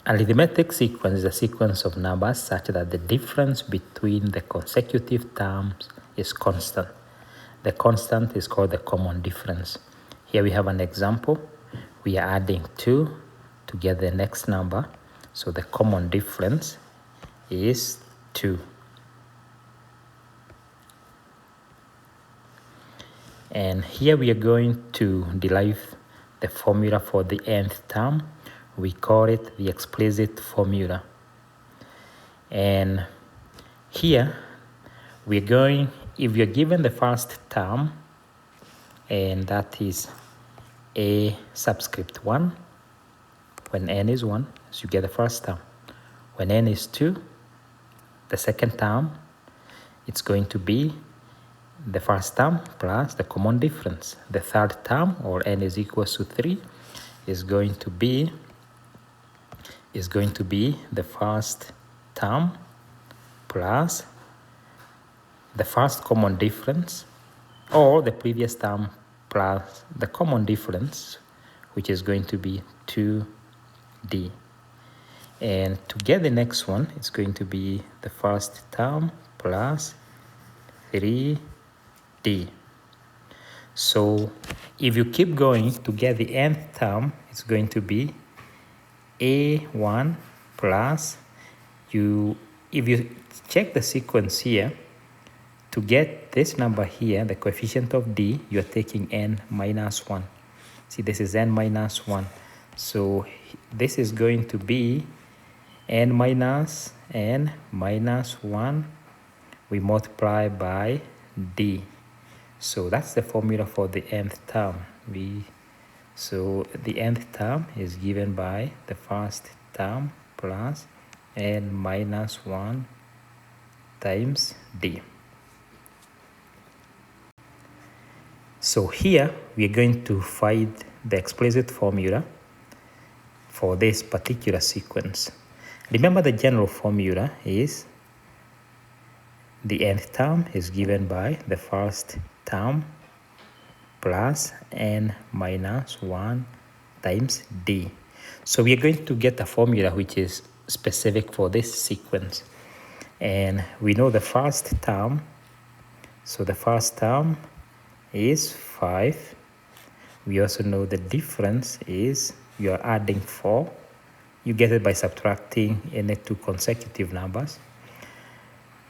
arithmetic sequence is a sequence of numbers such that the difference between the consecutive terms is constant. The constant is called the common difference. Here we have an example. We are adding 2 to get the next number. So the common difference is 2. And here we are going to derive the formula for the nth term. We call it the explicit formula. And here we're going, if you're given the first term, and that is a subscript 1, when n is 1, so you get the first term. When n is 2, the second term, it's going to be the first term plus the common difference. The third term, or n is equals to 3, is going to be the first term plus the first common difference, or the previous term plus the common difference, which is going to be 2d. And to get the next one, it's going to be the first term plus 3d. So if you keep going to get the nth term, it's going to be a1 plus, if you check the sequence here, to get this number here, the coefficient of d, you're taking n minus 1. See, this is n minus 1. So this is going to be n minus 1. We multiply by d. So that's the formula for the nth term. So the nth term is given by the first term plus n minus 1 times d. So here we are going to find the explicit formula for this particular sequence. Remember, the general formula is the nth term is given by the first term plus n minus 1 times d. So we are going to get a formula which is specific for this sequence. And we know the first term. So the first term is 5. We also know the difference is you are adding 4. You get it by subtracting any two consecutive numbers.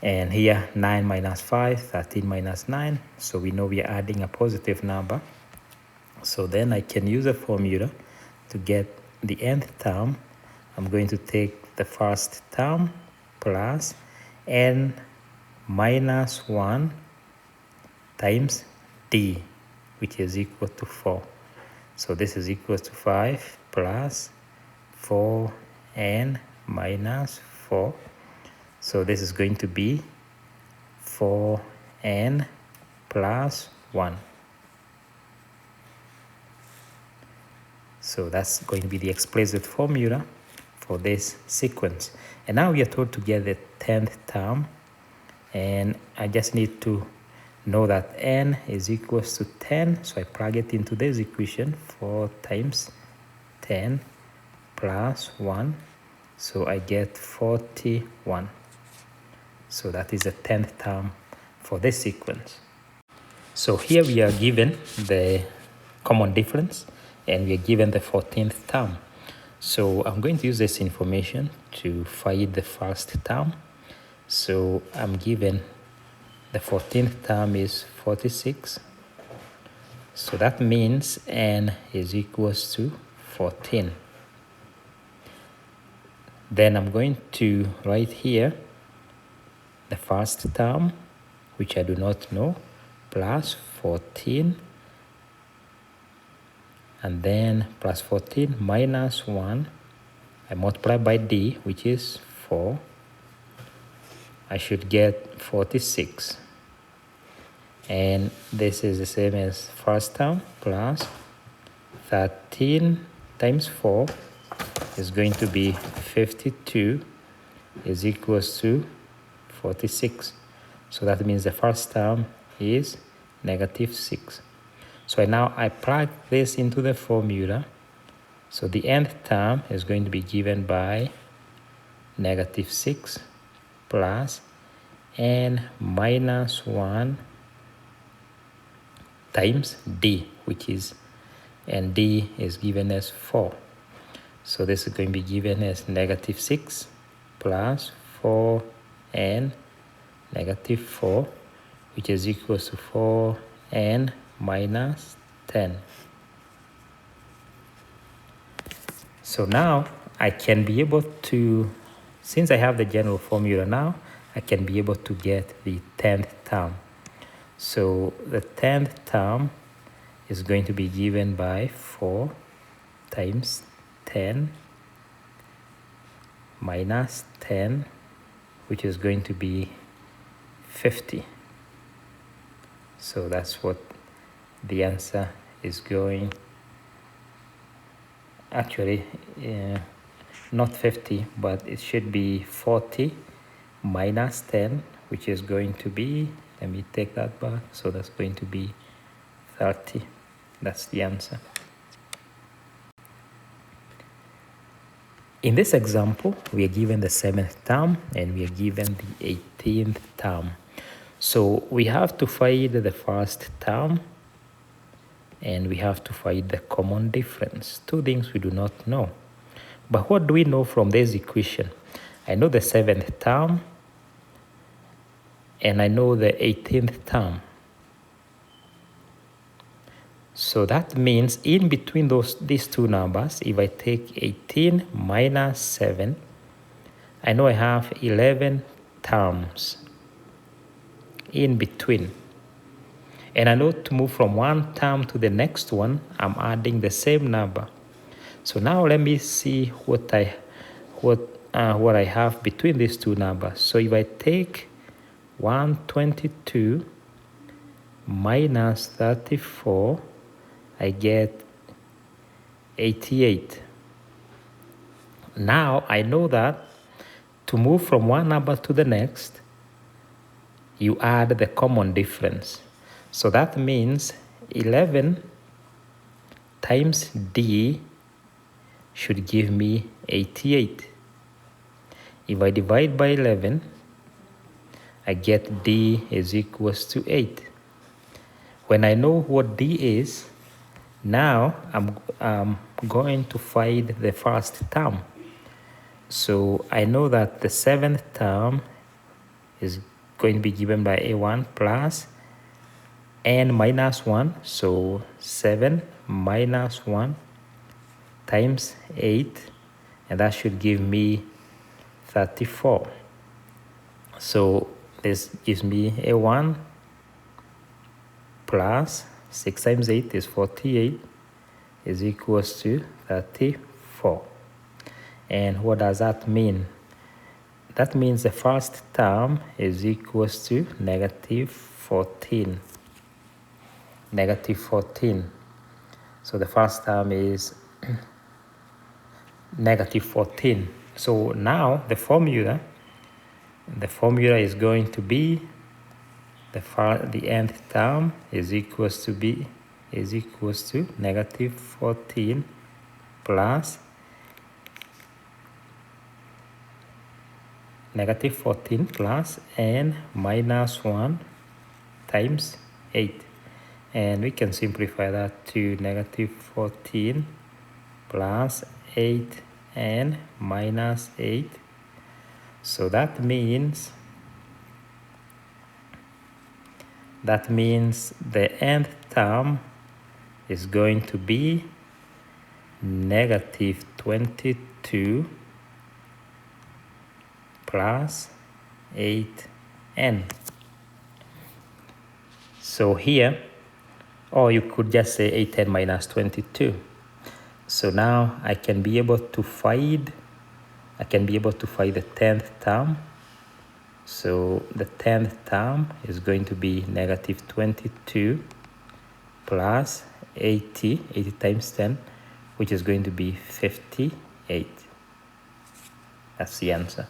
And here 9 minus 5, 13 minus 9. So we know we are adding a positive number. So then I can use a formula to get the nth term. I'm going to take the first term plus n minus 1 times d, which is equal to 4. So this is equal to 5 plus 4n minus 4. So this is going to be 4n plus 1. So that's going to be the explicit formula for this sequence. And now we are told to get the 10th term. And I just need to know that n is equals to 10. So I plug it into this equation. 4 times 10 plus 1. So I get 41. So that is the 10th term for this sequence. So here we are given the common difference and we are given the 14th term. So I'm going to use this information to find the first term. So I'm given the 14th term is 46. So that means n is equals to 14. Then I'm going to write here the first term, which I do not know, plus 14, and then plus 14 minus 1. I multiply by d, which is 4. I should get 46. And this is the same as first term plus 13 times 4 is going to be 52 is equals to 46. So that means the first term is negative 6. So now I plug this into the formula. So the nth term is going to be given by -6 plus n minus 1 times d, which is, and d is given as 4. So this is going to be given as -6 plus 4n -4, which is equals to 4n minus 10. So now I can be able to, since I have the general formula now, I can be able to get the 10th term. So the 10th term is going to be given by 4 times 10 minus 10, which is going to be 50. So that's what the answer is going. Actually, not 50, but it should be 40 minus 10, which is going to be, let me take that back, so that's going to be 30. That's the answer. In this example, we are given the 7th term and we are given the 18th term. So we have to find the first term and we have to find the common difference. Two things we do not know. But what do we know from this equation? I know the 7th term and I know the 18th term. So that means in between these two numbers, if I take 18 minus 7, I know I have 11 terms in between. And I know to move from one term to the next one, I'm adding the same number. So now let me see what I have between these two numbers. So if I take 122 minus 34, I get 88. Now I know that to move from one number to the next, you add the common difference. So that means 11 times d should give me 88. If I divide by 11, I get d is equals to 8. When I know what d is, now I'm going to find the first term. So I know that the 7th term is going to be given by a1 plus n minus 1. So 7 minus 1 times 8, and that should give me 34. So this gives me a1 plus 6 times 8 is 48 is equals to 34. And what does that mean? That means the first term is equals to -14. -14. So the first term is -14. So now the formula is going to be the nth term is equals to -14 plus -14 plus n minus 1 times 8. And we can simplify that to -14 plus 8n minus 8. So that means the nth term is going to be -22 plus 8n. So here, or you could just say 8n minus 22. So now I can be able to find the 10th term. So the 10th term is going to be -22 plus 80 times 10, which is going to be 58. That's the answer.